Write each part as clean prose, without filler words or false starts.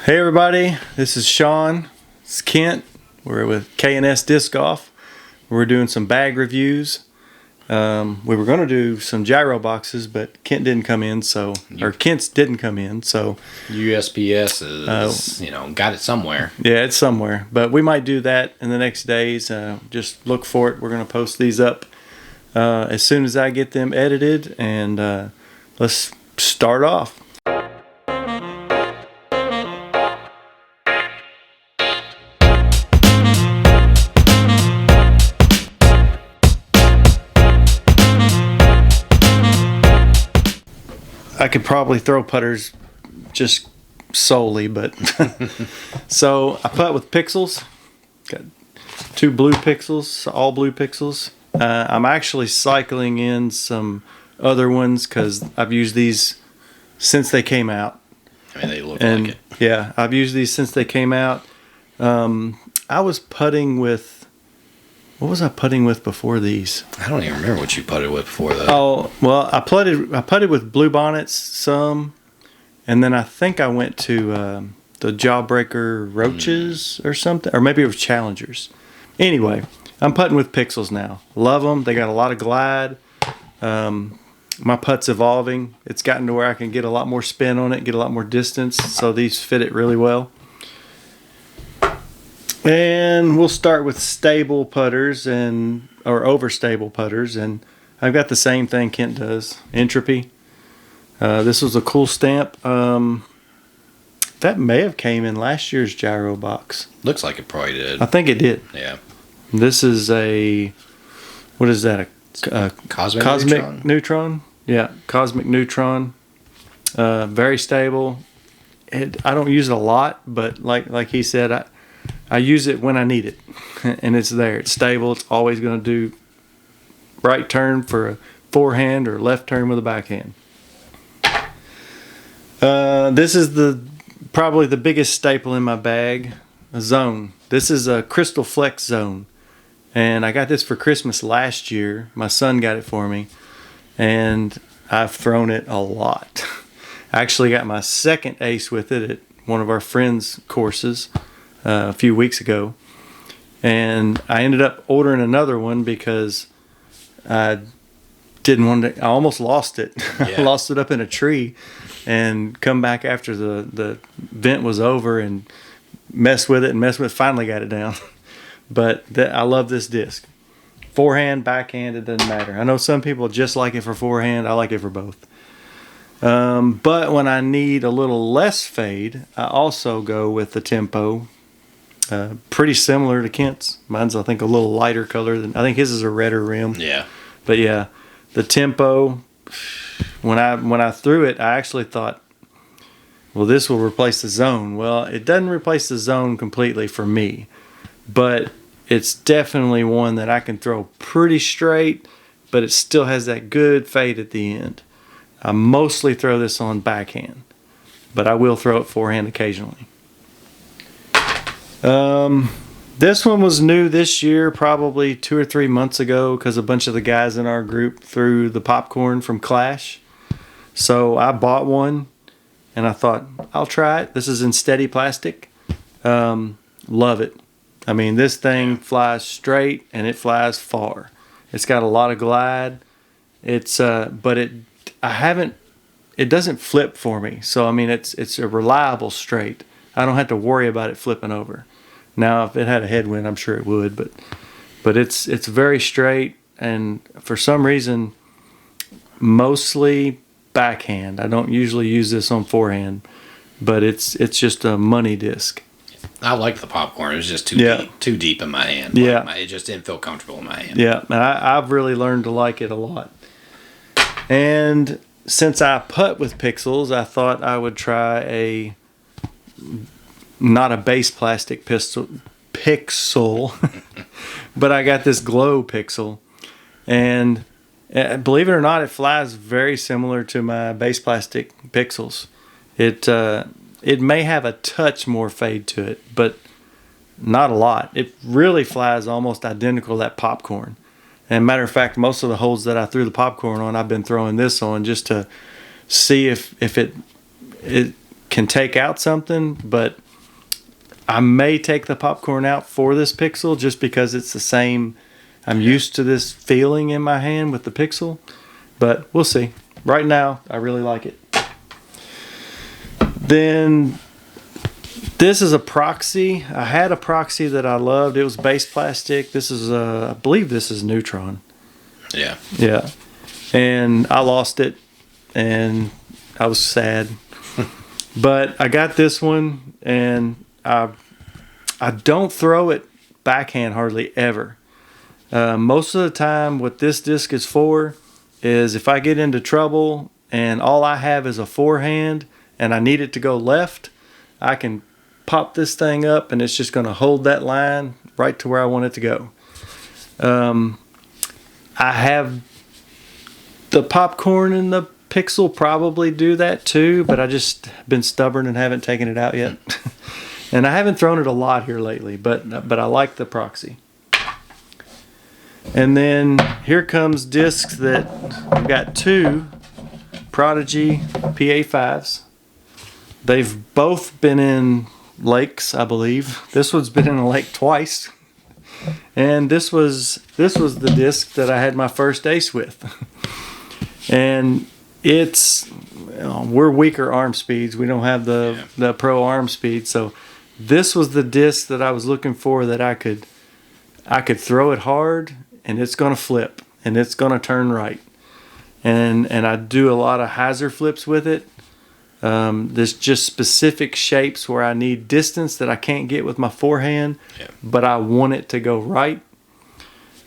Hey everybody, this is Shawn. It's Kent. We're with K&S Disc Golf. We're doing some bag reviews. We were going to do some gyro boxes, but Kent's didn't come in, so USPS is, got it somewhere. Yeah, it's somewhere. But we might do that in the next days. Just look for it. We're going to post these up as soon as I get them edited, and let's start off. I could probably throw putters just solely, but so I putt with pixels. Got 2 blue pixels, all blue pixels. I'm actually cycling in some other ones because I've used these since they came out. I mean, they look like it. Yeah, I've used these since they came out. I was putting with. What was I putting with before these? I don't even remember what you putted with before that. Oh, well, I putted with Blue Bonnets some, and then I think I went to the Jawbreaker Roaches or something, or maybe it was Challengers. Anyway, I'm putting with Pixels now. Love them. They got a lot of glide. My putt's evolving. It's gotten to where I can get a lot more spin on it, get a lot more distance, so these fit it really well. And we'll start with stable putters or overstable putters, and I've got the same thing Kent does, Entropy. This was a cool stamp. That may have came in last year's gyro box. Looks like it probably did. I think it did. Yeah. This is what is that? A cosmic neutron? Yeah, cosmic neutron. Very stable. I don't use it a lot, but like he said, I use it when I need it, and it's there. It's stable. It's always going to do right turn for a forehand or left turn with a backhand. This is probably the biggest staple in my bag, a zone. This is a Crystal Flex zone, and I got this for Christmas last year. My son got it for me, and I've thrown it a lot. I actually got my second ace with it at one of our friends' courses a few weeks ago, and I ended up ordering another one because I didn't want to. I almost lost it. Yeah. I lost it up in a tree, and come back after the event was over and messed with it. Finally got it down. But I love this disc. Forehand, backhand, it doesn't matter. I know some people just like it for forehand. I like it for both. But when I need a little less fade, I also go with the Tempo. Pretty similar to Kent's. Mine's, I think, a little lighter color I think his is a redder rim. Yeah. But yeah, the Tempo. When I threw it, I actually thought, well, this will replace the zone. Well, it doesn't replace the zone completely for me, but it's definitely one that I can throw pretty straight, but it still has that good fade at the end. I mostly throw this on backhand, but I will throw it forehand occasionally. This one was new this year, probably 2 or 3 months ago, because a bunch of the guys in our group threw the popcorn from Clash. So I bought one, and I thought, I'll try it. This is in steady plastic. Love it. I mean, this thing flies straight, and it flies far. It's got a lot of glide. It doesn't flip for me. So, I mean, it's a reliable straight. I don't have to worry about it flipping over. Now, if it had a headwind, I'm sure it would, but it's very straight, and for some reason, mostly backhand. I don't usually use this on forehand, but it's just a money disc. I like the popcorn. It was just too deep in my hand. Yeah. It just didn't feel comfortable in my hand. Yeah, and I've really learned to like it a lot. And since I putt with Pixels, I thought I would try not a base plastic pixel, but I got this glow pixel, and believe it or not, it flies very similar to my base plastic pixels. It may have a touch more fade to it, but not a lot. It really flies almost identical to that popcorn. And matter of fact, most of the holes that I threw the popcorn on, I've been throwing this on just to see if it can take out something, but I may take the popcorn out for this Pixel just because it's the same. I'm used to this feeling in my hand with the Pixel, but we'll see. Right now, I really like it. Then this is a Proxy. I had a Proxy that I loved. It was base plastic. This is, I believe this is Neutron. Yeah. Yeah. And I lost it, and I was sad. But I got this one, and I don't throw it backhand hardly ever. Most of the time, what this disc is for is if I get into trouble and all I have is a forehand and I need it to go left, I can pop this thing up and it's just going to hold that line right to where I want it to go. I have the popcorn and the Pixel probably do that too, but I just been stubborn and haven't taken it out yet. And I haven't thrown it a lot here lately, but I like the Proxy. And then here comes discs that I've got two Prodigy PA5s. They've both been in lakes, I believe. This one's been in a lake twice. And this was the disc that I had my first ace with. And it's, we're weaker arm speeds. We don't have the pro arm speed. So this was the disc that I was looking for, that I could throw it hard and it's going to flip and it's going to turn right. And I do a lot of hyzer flips with it. There's just specific shapes where I need distance that I can't get with my forehand, but I want it to go right.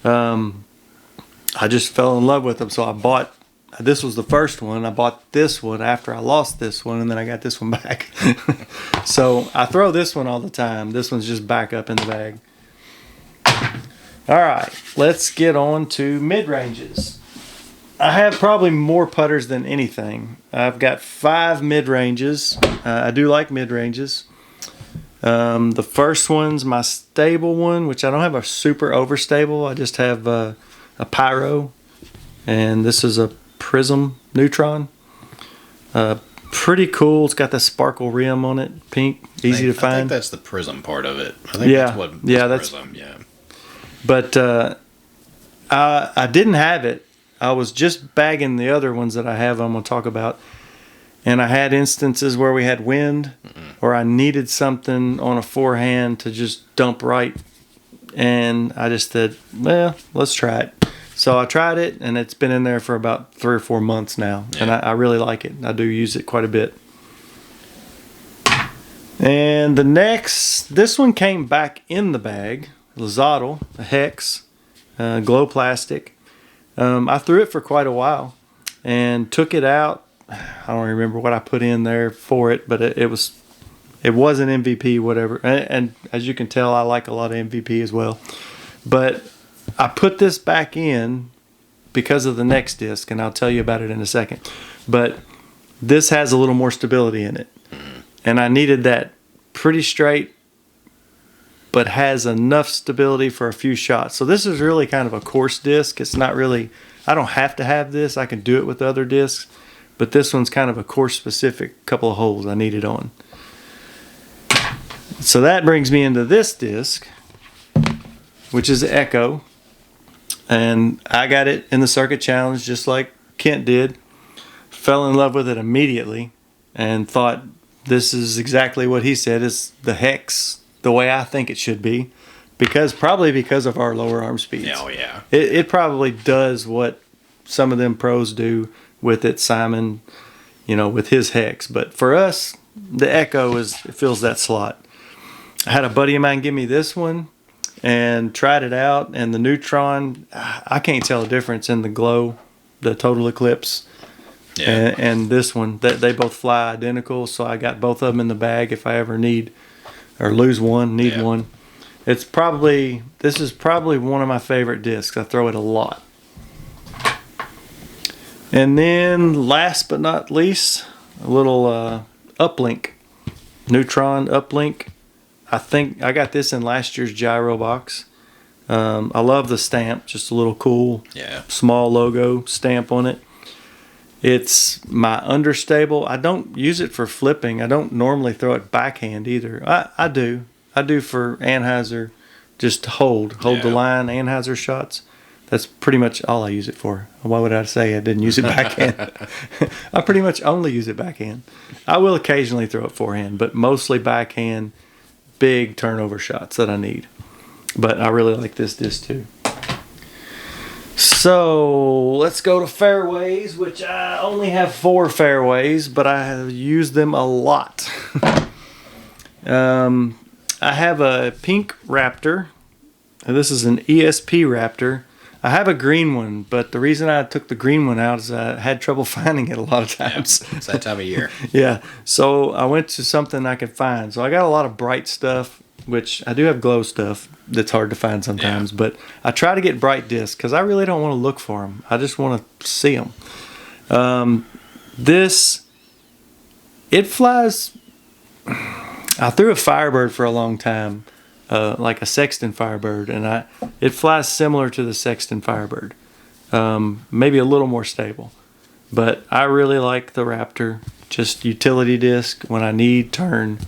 I just fell in love with them, so I bought. This was the first one. I bought this one after I lost this one, and then I got this one back. So I throw this one all the time. This one's just back up in the bag. All right, let's get on to mid-ranges. I have probably more putters than anything. I've got 5 mid-ranges. I do like mid-ranges. The first one's my stable one, which I don't have a super overstable. I just have a Pyro, and this is a Prism Neutron. Pretty cool. It's got the sparkle rim on it, pink, easy to find. I think that's the Prism part of it. I think that's what Prism. But I didn't have it. I was just bagging the other ones that I have I'm going to talk about. And I had instances where we had wind, or I needed something on a forehand to just dump right. And I just said, well, let's try it. So I tried it, and it's been in there for about 3 or 4 months now. Yeah. And I really like it. I do use it quite a bit. And the next, this one came back in the bag. Lazadal, a Hex, glow plastic. I threw it for quite a while and took it out. I don't remember what I put in there for it, but it wasn't MVP, whatever. And as you can tell, I like a lot of MVP as well. But I put this back in because of the next disc, and I'll tell you about it in a second. But this has a little more stability in it. And I needed that pretty straight, but has enough stability for a few shots. So this is really kind of a course disc. It's not really, I don't have to have this. I can do it with other discs. But this one's kind of a course-specific couple of holes I need it on. So that brings me into this disc, which is Echo. And I got it in the Circuit Challenge just like Kent did. Fell in love with it immediately and thought this is exactly what he said is the Hex, the way I think it should be. Probably because of our lower arm speeds. Oh, yeah. It probably does what some of them pros do with it, Simon, with his Hex. But for us, the Echo it fills that slot. I had a buddy of mine give me this one and tried it out, and the Neutron, I can't tell a difference in the glow, the Total Eclipse, and this one. They both fly identical, so I got both of them in the bag if I ever need or lose one, need one. This is probably one of my favorite discs. I throw it a lot. And then last but not least, a little uplink, Neutron uplink. I think I got this in last year's Gyro box. I love the stamp, just a little cool small logo stamp on it. It's my understable. I don't use it for flipping. I don't normally throw it backhand either. I do. I do for Anheuser, just to hold the line, Anheuser shots. That's pretty much all I use it for. Why would I say I didn't use it backhand? I pretty much only use it backhand. I will occasionally throw it forehand, but mostly backhand, big turnover shots that I need. But I really like this disc too. So let's go to fairways, which I only have 4 fairways, but I have used them a lot. I have a pink Raptor. This is an ESP Raptor. I have a green one, but the reason I took the green one out is I had trouble finding it a lot of times. Yeah, it's that time of year. Yeah, so I went to something I could find. So I got a lot of bright stuff, which I do have glow stuff that's hard to find sometimes. Yeah. But I try to get bright discs because I really don't want to look for them. I just want to see them. It flies. I threw a Firebird for a long time. Like a Sexton Firebird, and it flies similar to the Sexton Firebird, maybe a little more stable. But I really like the Raptor, just utility disc when I need when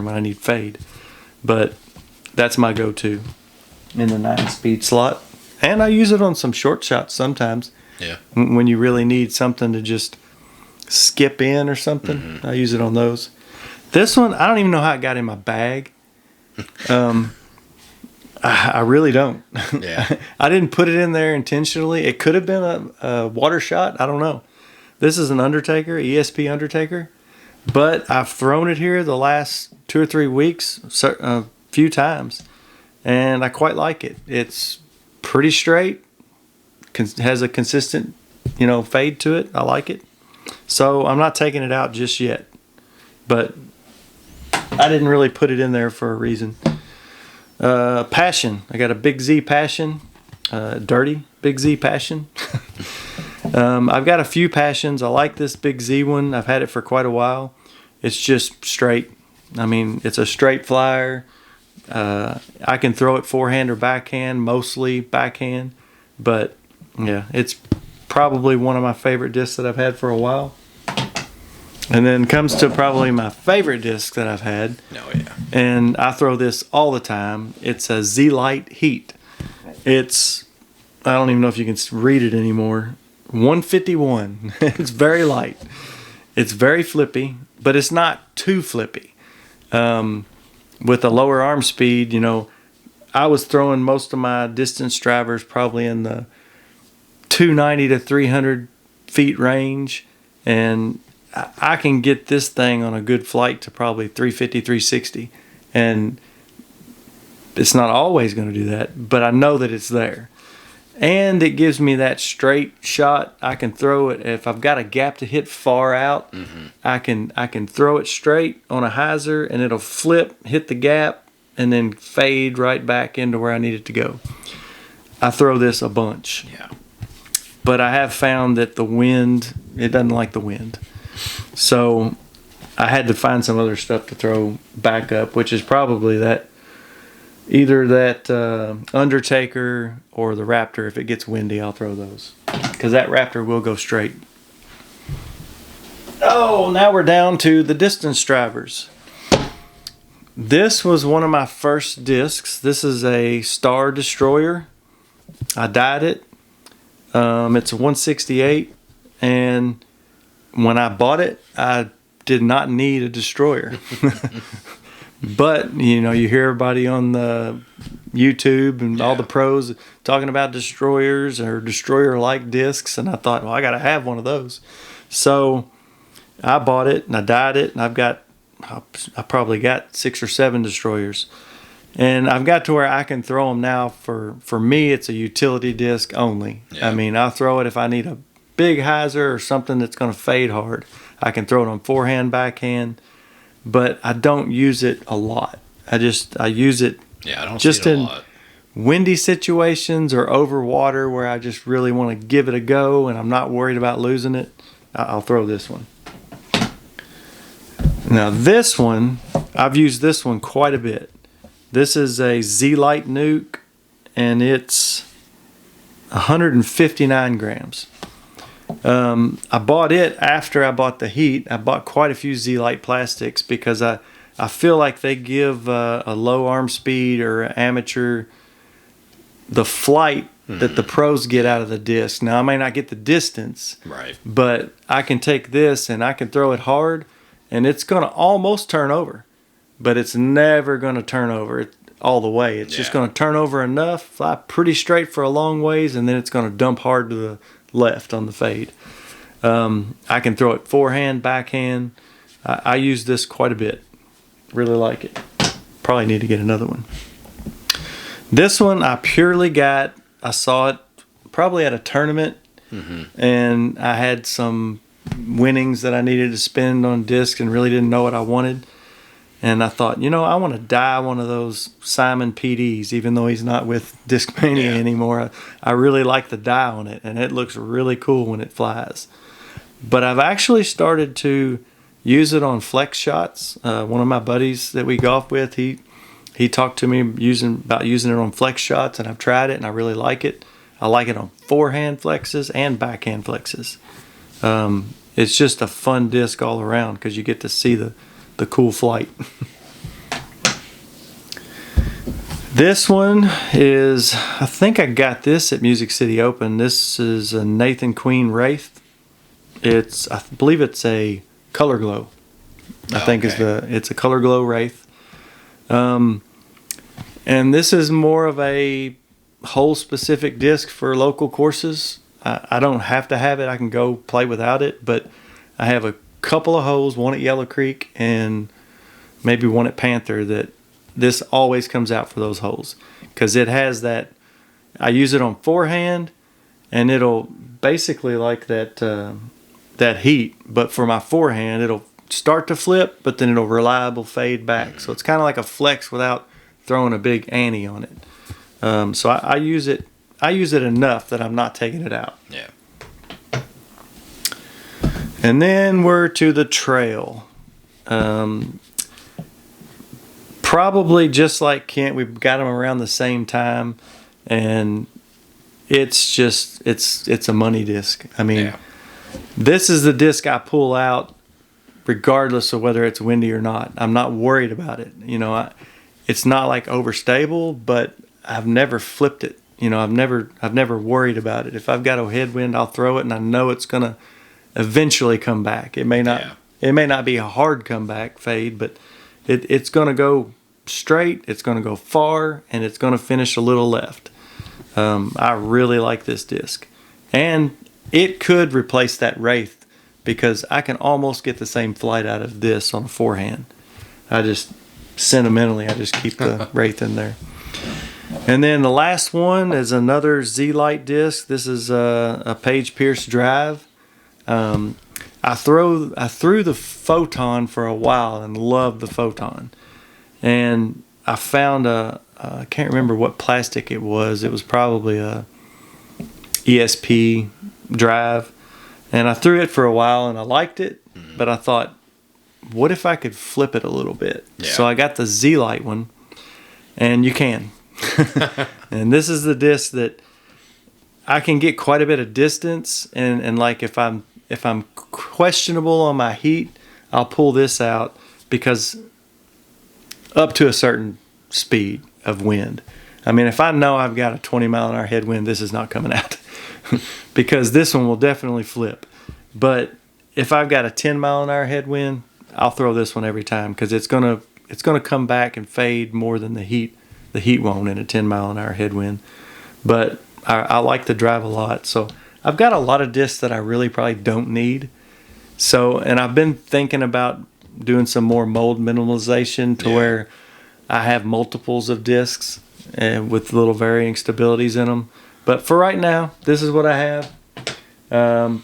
I need fade. But that's my go-to in the 9-speed slot, and I use it on some short shots sometimes. Yeah. When you really need something to just skip in or something, mm-hmm. I use it on those. This one, I don't even know how it got in my bag. I really don't. Yeah. I didn't put it in there intentionally. It could have been a water shot. I don't know. This is an Undertaker, ESP Undertaker, but I've thrown it here the last 2 or 3 weeks a few times, and I quite like it. It's pretty straight, has a consistent, fade to it. I like it. So I'm not taking it out just yet, but I didn't really put it in there for a reason. Passion. I got a Big Z Passion. Dirty Big Z Passion. I've got a few Passions. I like this Big Z one. I've had it for quite a while. It's just straight. I mean, it's a straight flyer. I can throw it forehand or backhand, mostly backhand. But, yeah, it's probably one of my favorite discs that I've had for a while. And then comes to probably my favorite disc that I've had. Oh, yeah. And I throw this all the time. It's a Z-Lite Heat. It's, I don't even know if you can read it anymore. 151. It's very light. It's very flippy, but it's not too flippy. With a lower arm speed, I was throwing most of my distance drivers probably in the 290 to 300 feet range. And I can get this thing on a good flight to probably 350, 360. And it's not always going to do that, but I know that it's there. And it gives me that straight shot. I can throw it if I've got a gap to hit far out. Mm-hmm. I can throw it straight on a hyzer, and it'll flip, hit the gap, and then fade right back into where I need it to go. I throw this a bunch. Yeah. But I have found that the wind, it doesn't like the wind. So I had to find some other stuff to throw back up, which is probably either that Undertaker or the Raptor. If it gets windy, I'll throw those, because that Raptor will go straight. Oh, now we're down to the distance drivers. This was one of my first discs. This is a Star Destroyer. I dyed it. It's a 168, and when I bought it, I did not need a destroyer. But, you hear everybody on the YouTube and all the pros talking about destroyers or destroyer-like discs, and I thought, well, I got to have one of those. So I bought it, and I dyed it, and I probably got 6 or 7 destroyers. And I've got to where I can throw them now. For me, it's a utility disc only. Yeah. I mean, I'll throw it if I need a big hyzer or something that's going to fade hard. I can throw it on forehand, backhand, but I don't use it a lot. I use it just in windy situations or over water where I just really want to give it a go and I'm not worried about losing it. I'll throw this one. Now this one, I've used this one quite a bit. This is a Z-Lite Nuke, and it's 159 grams. I bought it after I bought the Heat. I bought quite a few Z-Lite plastics because I feel like they give a low arm speed or amateur the flight that the pros get out of the disc. Now, I may not get the distance, Right. but I can take this and I can throw it hard, and it's going to almost turn over, but it's never going to turn over all the way. It's just going to turn over enough, fly pretty straight for a long ways, and then it's going to dump hard to the left on the fade. I can throw it forehand, backhand. I use this quite a bit. Really like it. Probably need to get another one. This one I purely got. I saw it probably at a tournament, and I had some winnings that I needed to spend on discs and really didn't know what I wanted. And I thought, I want to dye one of those Simon PDs, even though he's not with Discmania anymore. I really like the dye on it, and it looks really cool when it flies. But I've actually started to use it on flex shots. One of my buddies that we golf with, he talked to me about using it on flex shots, and I've tried it, and I really like it. I like it on forehand flexes and backhand flexes. It's just a fun disc all around because you get to see the cool flight. This one is, I think I got this at Music City Open. This is a Nathan Queen Wraith. I believe it's a Color Glow. It's a Color Glow Wraith. And this is more of a hole specific disc for local courses. I don't have to have it. I can go play without it, but I have a couple of holes, one at Yellow Creek and maybe one at Panther, that this always comes out for those holes because it has that. I use it on forehand, and it'll basically like that Heat, but for my forehand it'll start to flip, but then it'll reliable fade back. So it's kind of like a flex without throwing a big ante on it. So I use it enough that I'm not taking it out. Yeah. And then we're to the trail. Probably just like Kent, we got them around the same time, and it's a money disc. I mean, this is the disc I pull out regardless of whether it's windy or not. I'm not worried about it. It's not like overstable, but I've never flipped it. I've never worried about it. If I've got a headwind, I'll throw it, and I know it's gonna eventually come back. It may not be a hard comeback fade, but it's gonna go straight, it's gonna go far, and it's gonna finish a little left. I really like this disc, and it could replace that Wraith because I can almost get the same flight out of this on a forehand. I just keep the Wraith in there. And then the last one is another Z-Lite disc. This is a Page Pierce drive. I threw the Photon for a while and loved the Photon. And I found I can't remember what plastic it was. It was probably a ESP drive. And I threw it for a while and I liked it, but I thought, what if I could flip it a little bit? Yeah. So I got the Z-Lite one, and you can. And this is the disc that I can get quite a bit of distance, and like if I'm questionable on my Heat, I'll pull this out because up to a certain speed of wind. I mean, if I know I've got a 20-mile-an-hour headwind, this is not coming out because this one will definitely flip. But if I've got a 10-mile-an-hour headwind, I'll throw this one every time because it's gonna come back and fade more than the Heat. The Heat won't in a 10-mile-an-hour headwind. But I like the drive a lot. So I've got a lot of discs that I really probably don't need. So, and I've been thinking about doing some more mold minimalization to where I have multiples of discs and with little varying stabilities in them. But for right now, this is what I have.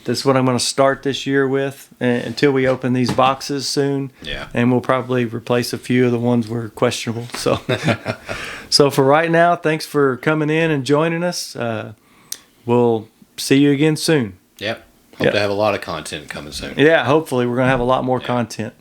This is what I'm going to start this year with until we open these boxes soon. Yeah. And we'll probably replace a few of the ones we're questionable. So, so for right now, thanks for coming in and joining us. We'll see you again soon. Yep. Hope to have a lot of content coming soon. Yeah, hopefully we're going to have a lot more content.